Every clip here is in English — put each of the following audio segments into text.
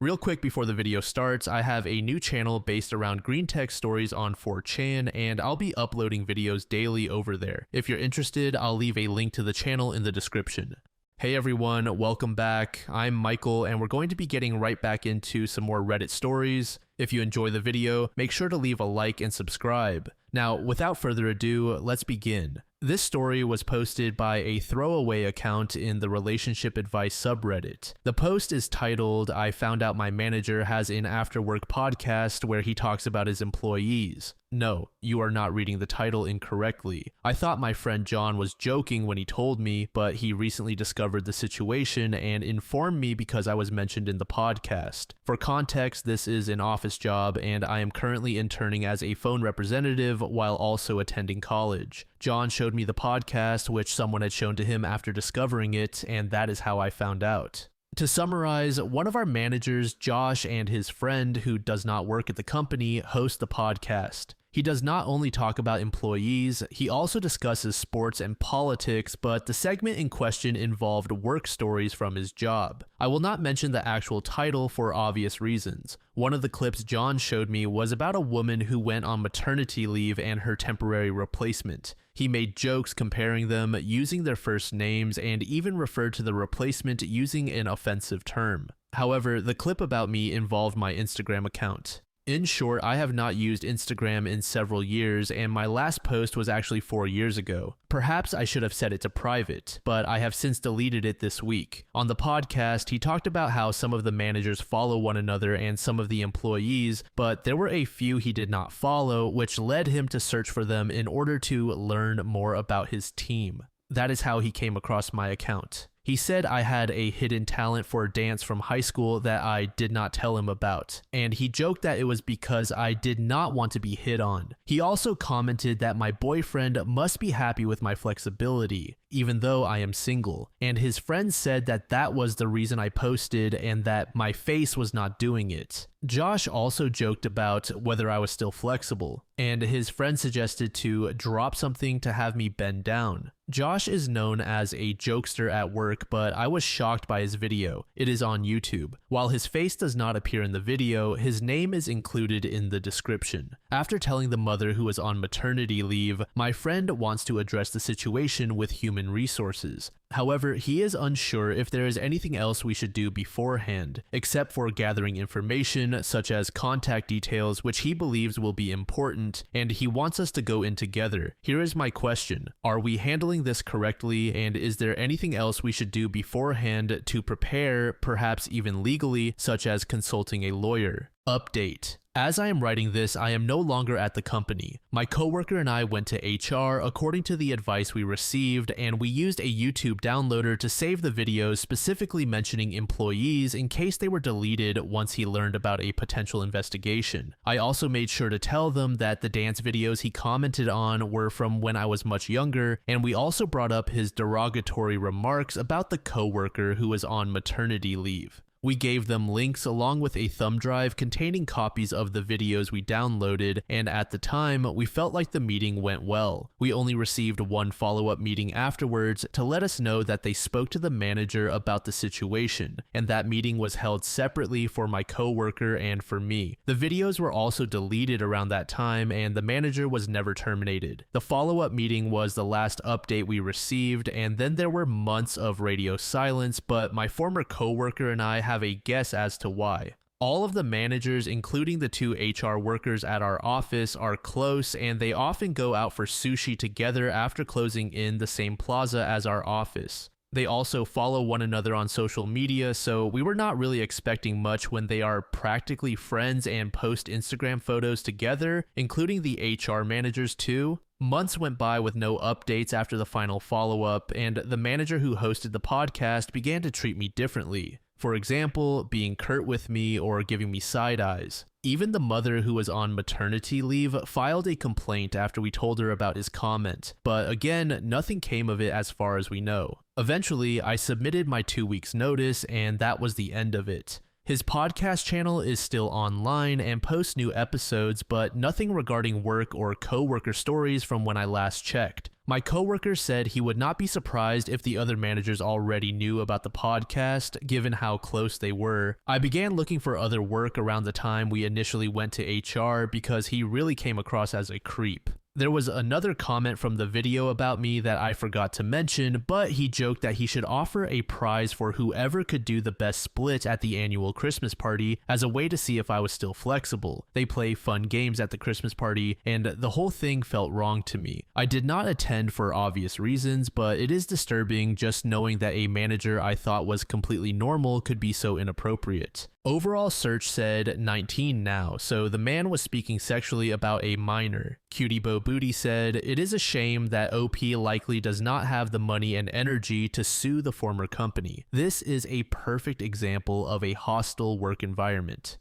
Real quick before the video starts, I have a new channel based around green text stories on 4chan, and I'll be uploading videos daily over there. If you're interested, I'll leave a link to the channel in the description. Hey everyone, welcome back. I'm Michael, and we're going to be getting right back into some more Reddit stories. If you enjoy the video, make sure to leave a like and subscribe. Now, without further ado, let's begin. This story was posted by a throwaway account in the relationship advice subreddit. The post is titled, "I found out my manager has an after-work podcast where he talks about his employees." No, you are not reading the title incorrectly. I thought my friend John was joking when he told me, but he recently discovered the situation and informed me because I was mentioned in the podcast. For context, this is an office job and I am currently interning as a phone representative while also attending college. John showed me the podcast, which someone had shown to him after discovering it, and that is how I found out. To summarize, one of our managers, Josh, and his friend, who does not work at the company, host the podcast. He does not only talk about employees, he also discusses sports and politics, but the segment in question involved work stories from his job. I will not mention the actual title for obvious reasons. One of the clips John showed me was about a woman who went on maternity leave and her temporary replacement. He made jokes comparing them, using their first names, and even referred to the replacement using an offensive term. However, the clip about me involved my Instagram account. In short, I have not used Instagram in several years, and my last post was actually 4 years ago. Perhaps I should have set it to private, but I have since deleted it this week. On the podcast, he talked about how some of the managers follow one another and some of the employees, but there were a few he did not follow, which led him to search for them in order to learn more about his team. That is how he came across my account. He said I had a hidden talent for dance from high school that I did not tell him about, and he joked that it was because I did not want to be hit on. He also commented that my boyfriend must be happy with my flexibility, even though I am single, and his friend said that that was the reason I posted and that my face was not doing it. Josh also joked about whether I was still flexible, and his friend suggested to drop something to have me bend down. Josh is known as a jokester at work, but I was shocked by his video. It is on YouTube. While his face does not appear in the video, his name is included in the description. After telling the mother who was on maternity leave, my friend wants to address the situation with human resources. However, he is unsure if there is anything else we should do beforehand, except for gathering information such as contact details, which he believes will be important, and he wants us to go in together. Here is my question. Are we handling this correctly, and is there anything else we should do beforehand to prepare, perhaps even legally, such as consulting a lawyer? Update. As I am writing this, I am no longer at the company. My coworker and I went to HR according to the advice we received, and we used a YouTube downloader to save the videos specifically mentioning employees in case they were deleted once he learned about a potential investigation. I also made sure to tell them that the dance videos he commented on were from when I was much younger, and we also brought up his derogatory remarks about the coworker who was on maternity leave. We gave them links along with a thumb drive containing copies of the videos we downloaded, and at the time, we felt like the meeting went well. We only received one follow-up meeting afterwards to let us know that they spoke to the manager about the situation, and that meeting was held separately for my coworker and for me. The videos were also deleted around that time, and the manager was never terminated. The follow-up meeting was the last update we received, and then there were months of radio silence, but my former coworker and I have a guess as to why. All of the managers, including the 2 HR workers at our office, are close, and they often go out for sushi together after closing in the same plaza as our office. They also follow one another on social media, so we were not really expecting much when they are practically friends and post Instagram photos together, including the HR managers too. Months went by with no updates after the final follow-up, and the manager who hosted the podcast began to treat me differently. For example, being curt with me or giving me side eyes. Even the mother who was on maternity leave filed a complaint after we told her about his comment, but again, nothing came of it as far as we know. Eventually, I submitted my 2 weeks notice, and that was the end of it. His podcast channel is still online and posts new episodes, but nothing regarding work or co-worker stories from when I last checked. My coworker said he would not be surprised if the other managers already knew about the podcast, given how close they were. I began looking for other work around the time we initially went to HR because he really came across as a creep. There was another comment from the video about me that I forgot to mention, but he joked that he should offer a prize for whoever could do the best split at the annual Christmas party as a way to see if I was still flexible. They play fun games at the Christmas party, and the whole thing felt wrong to me. I did not attend for obvious reasons, but it is disturbing just knowing that a manager I thought was completely normal could be so inappropriate. Overall search said 19 now, so the man was speaking sexually about a minor. Cutie Bo Booty said, it is a shame that OP likely does not have the money and energy to sue the former company. This is a perfect example of a hostile work environment.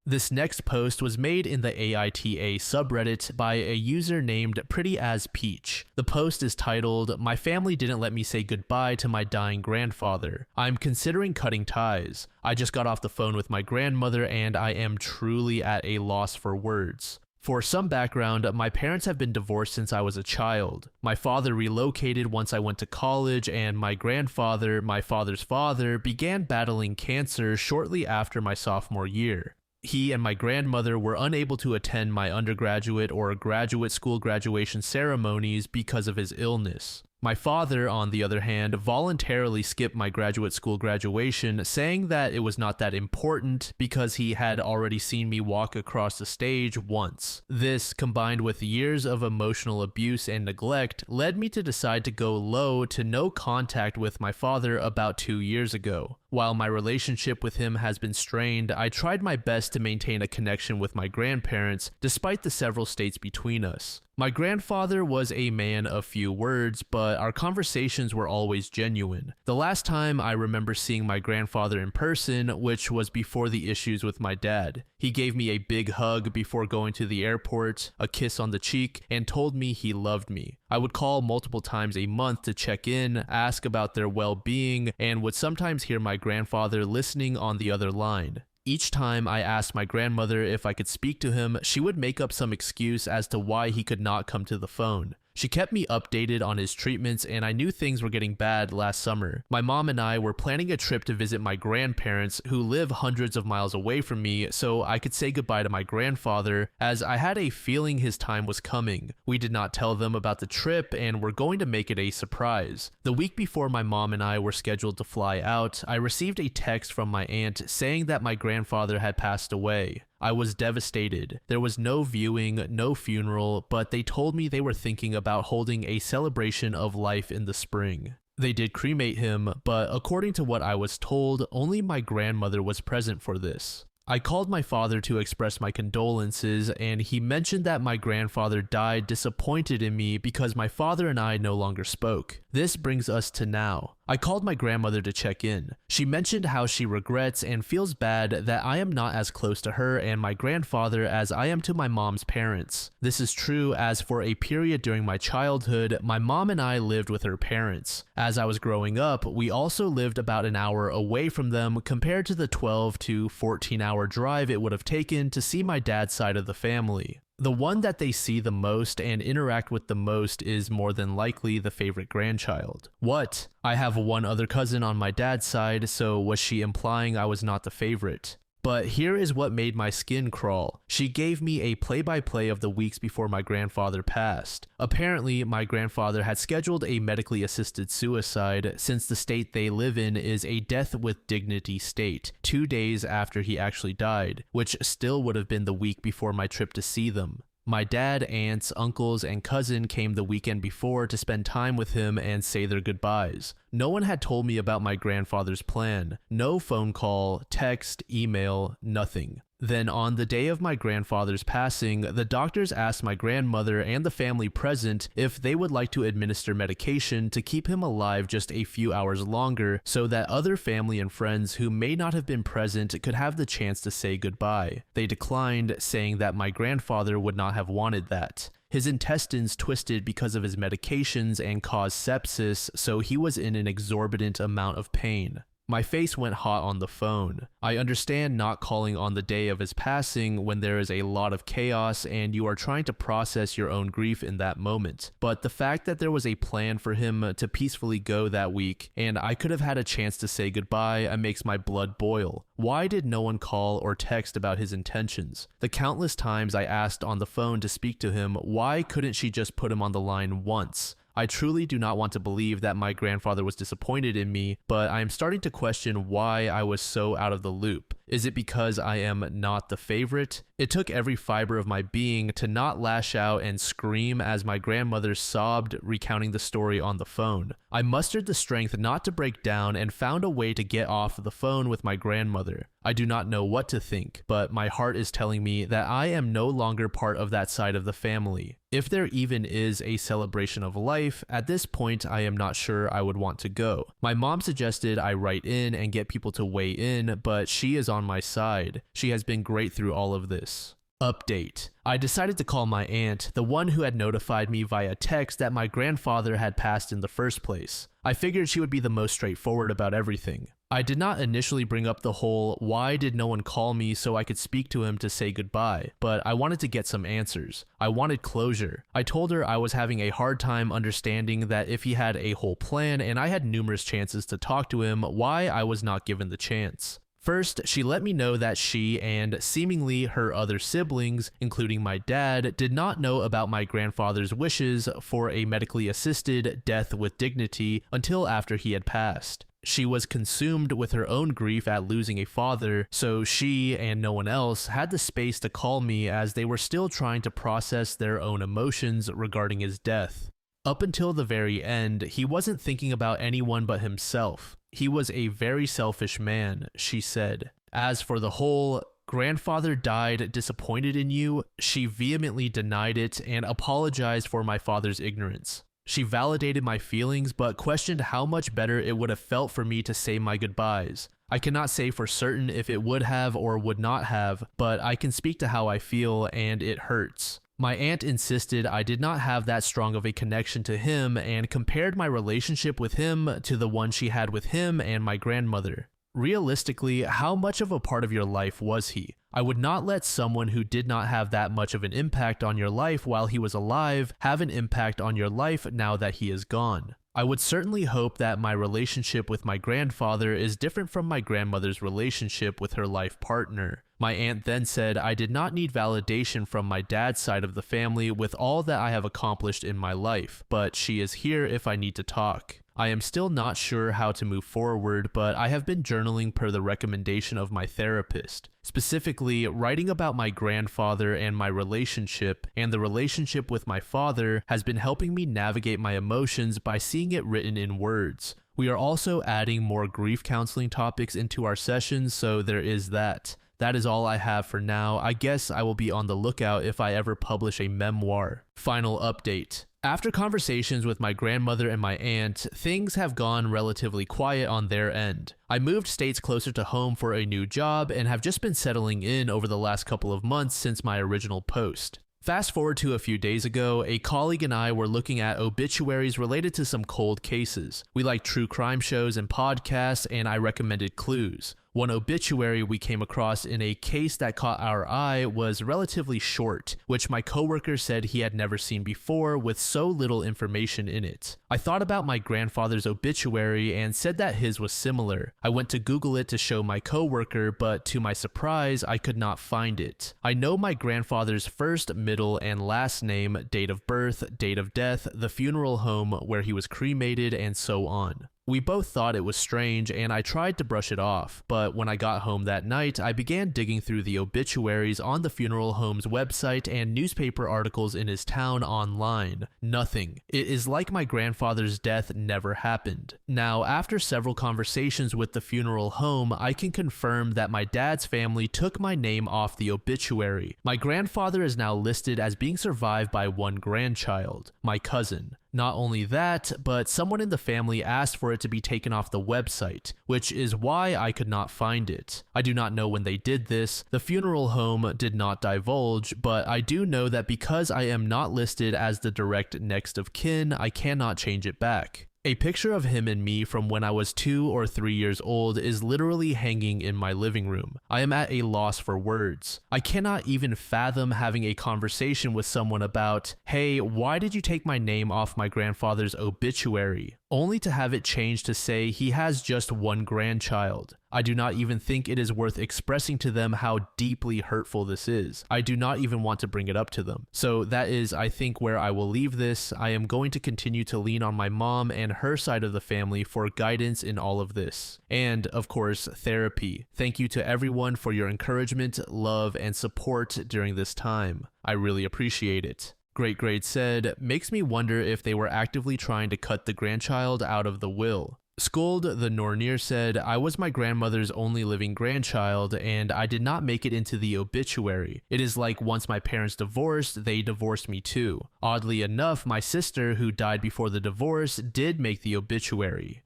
This next post was made in the AITA subreddit by a user named Pretty As Peach. The post is titled, "My family didn't let me say goodbye to my dying grandfather. I'm considering cutting ties. I just got off the phone with my grandmother and I am truly at a loss for words." For some background, my parents have been divorced since I was a child. My father relocated once I went to college, and my grandfather, my father's father, began battling cancer shortly after my sophomore year. He and my grandmother were unable to attend my undergraduate or graduate school graduation ceremonies because of his illness. My father, on the other hand, voluntarily skipped my graduate school graduation, saying that it was not that important because he had already seen me walk across the stage once. This, combined with years of emotional abuse and neglect, led me to decide to go low to no contact with my father about 2 years ago. While my relationship with him has been strained, I tried my best to maintain a connection with my grandparents, despite the several states between us. My grandfather was a man of few words, but our conversations were always genuine. The last time I remember seeing my grandfather in person, which was before the issues with my dad. He gave me a big hug before going to the airport, a kiss on the cheek, and told me he loved me. I would call multiple times a month to check in, ask about their well-being, and would sometimes hear my grandfather listening on the other line. Each time I asked my grandmother if I could speak to him, she would make up some excuse as to why he could not come to the phone. She kept me updated on his treatments, and I knew things were getting bad last summer. My mom and I were planning a trip to visit my grandparents, who live hundreds of miles away from me, so I could say goodbye to my grandfather, as I had a feeling his time was coming. We did not tell them about the trip, and were going to make it a surprise. The week before my mom and I were scheduled to fly out, I received a text from my aunt saying that my grandfather had passed away. I was devastated. There was no viewing, no funeral, but they told me they were thinking about holding a celebration of life in the spring. They did cremate him, but according to what I was told, only my grandmother was present for this. I called my father to express my condolences, and he mentioned that my grandfather died disappointed in me because my father and I no longer spoke. This brings us to now. I called my grandmother to check in. She mentioned how she regrets and feels bad that I am not as close to her and my grandfather as I am to my mom's parents. This is true, as for a period during my childhood, my mom and I lived with her parents. As I was growing up, we also lived about an hour away from them compared to the 12 to 14-hour drive it would have taken to see my dad's side of the family. The one that they see the most and interact with the most is more than likely the favorite grandchild. What? I have one other cousin on my dad's side, so was she implying I was not the favorite? But here is what made my skin crawl. She gave me a play-by-play of the weeks before my grandfather passed. Apparently, my grandfather had scheduled a medically assisted suicide, since the state they live in is a death with dignity state, 2 days after he actually died, which still would have been the week before my trip to see them. My dad, aunts, uncles, and cousin came the weekend before to spend time with him and say their goodbyes. No one had told me about my grandfather's plan. No phone call, text, email, nothing. Then on the day of my grandfather's passing, the doctors asked my grandmother and the family present if they would like to administer medication to keep him alive just a few hours longer so that other family and friends who may not have been present could have the chance to say goodbye. They declined, saying that my grandfather would not have wanted that. His intestines twisted because of his medications and caused sepsis, so he was in an exorbitant amount of pain. My face went hot on the phone. I understand not calling on the day of his passing when there is a lot of chaos and you are trying to process your own grief in that moment. But the fact that there was a plan for him to peacefully go that week and I could have had a chance to say goodbye makes my blood boil. Why did no one call or text about his intentions? The countless times I asked on the phone to speak to him, why couldn't she just put him on the line once? I truly do not want to believe that my grandfather was disappointed in me, but I am starting to question why I was so out of the loop. Is it because I am not the favorite? It took every fiber of my being to not lash out and scream as my grandmother sobbed, recounting the story on the phone. I mustered the strength not to break down and found a way to get off the phone with my grandmother. I do not know what to think, but my heart is telling me that I am no longer part of that side of the family. If there even is a celebration of life, at this point I am not sure I would want to go. My mom suggested I write in and get people to weigh in, but she is on my side. She has been great through all of this. Update. I decided to call my aunt, the one who had notified me via text that my grandfather had passed in the first place. I figured she would be the most straightforward about everything. I did not initially bring up the whole why did no one call me so I could speak to him to say goodbye, but I wanted to get some answers. I wanted closure. I told her I was having a hard time understanding that if he had a whole plan and I had numerous chances to talk to him, why I was not given the chance. First, she let me know that she and seemingly her other siblings, including my dad, did not know about my grandfather's wishes for a medically assisted death with dignity until after he had passed. She was consumed with her own grief at losing a father, so she and no one else had the space to call me as they were still trying to process their own emotions regarding his death. Up until the very end, he wasn't thinking about anyone but himself. He was a very selfish man, she said. As for the whole grandfather died disappointed in you, she vehemently denied it and apologized for my father's ignorance. She validated my feelings but questioned how much better it would have felt for me to say my goodbyes. I cannot say for certain if it would have or would not have, but I can speak to how I feel and it hurts. My aunt insisted I did not have that strong of a connection to him and compared my relationship with him to the one she had with him and my grandmother. Realistically, how much of a part of your life was he? I would not let someone who did not have that much of an impact on your life while he was alive have an impact on your life now that he is gone. I would certainly hope that my relationship with my grandfather is different from my grandmother's relationship with her life partner. My aunt then said I did not need validation from my dad's side of the family with all that I have accomplished in my life, but she is here if I need to talk. I am still not sure how to move forward, but I have been journaling per the recommendation of my therapist. Specifically, writing about my grandfather and my relationship, and the relationship with my father has been helping me navigate my emotions by seeing it written in words. We are also adding more grief counseling topics into our sessions, so there is that. That is all I have for now. I guess I will be on the lookout if I ever publish a memoir. Final update. After conversations with my grandmother and my aunt, things have gone relatively quiet on their end. I moved states closer to home for a new job and have just been settling in over the last couple of months since my original post. Fast forward to a few days ago, a colleague and I were looking at obituaries related to some cold cases. We like true crime shows and podcasts, and I recommended Clues. One obituary we came across in a case that caught our eye was relatively short, which my coworker said he had never seen before with so little information in it. I thought about my grandfather's obituary and said that his was similar. I went to Google it to show my coworker, but to my surprise, I could not find it. I know my grandfather's first, middle, and last name, date of birth, date of death, the funeral home where he was cremated, and so on. We both thought it was strange and I tried to brush it off, but when I got home that night, I began digging through the obituaries on the funeral home's website and newspaper articles in his town online. Nothing. It is like my grandfather's death never happened. Now, after several conversations with the funeral home, I can confirm that my dad's family took my name off the obituary. My grandfather is now listed as being survived by one grandchild, my cousin. Not only that, but someone in the family asked for it to be taken off the website, which is why I could not find it. I do not know when they did this. The funeral home did not divulge, but I do know that because I am not listed as the direct next of kin, I cannot change it back. A picture of him and me from when I was 2 or 3 years old is literally hanging in my living room. I am at a loss for words. I cannot even fathom having a conversation with someone about, hey, why did you take my name off my grandfather's obituary? Only to have it changed to say he has just one grandchild. I do not even think it is worth expressing to them how deeply hurtful this is. I do not even want to bring it up to them. So that is, I think, where I will leave this. I am going to continue to lean on my mom and her side of the family for guidance in all of this. And, of course, therapy. Thank you to everyone for your encouragement, love, and support during this time. I really appreciate it. Great Grade said, makes me wonder if they were actively trying to cut the grandchild out of the will. Skuld the Nornir said, I was my grandmother's only living grandchild and I did not make it into the obituary. It is like once my parents divorced, they divorced me too. Oddly enough, my sister, who died before the divorce, did make the obituary.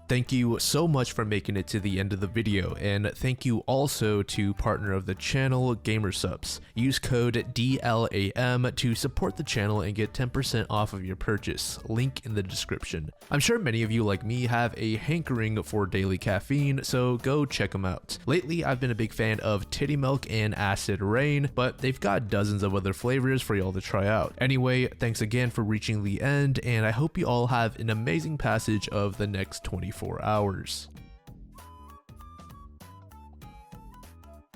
Thank you so much for making it to the end of the video, and thank you also to partner of the channel, GamerSupps. Use code DLAM to support the channel and get 10% off of your purchase, link in the description. I'm sure many of you like me have a hankering for daily caffeine, so go check them out. Lately, I've been a big fan of Titty Milk and Acid Rain, but they've got dozens of other flavors for y'all to try out. Anyway, thanks again for reaching the end, and I hope you all have an amazing passage of the next 24 hours.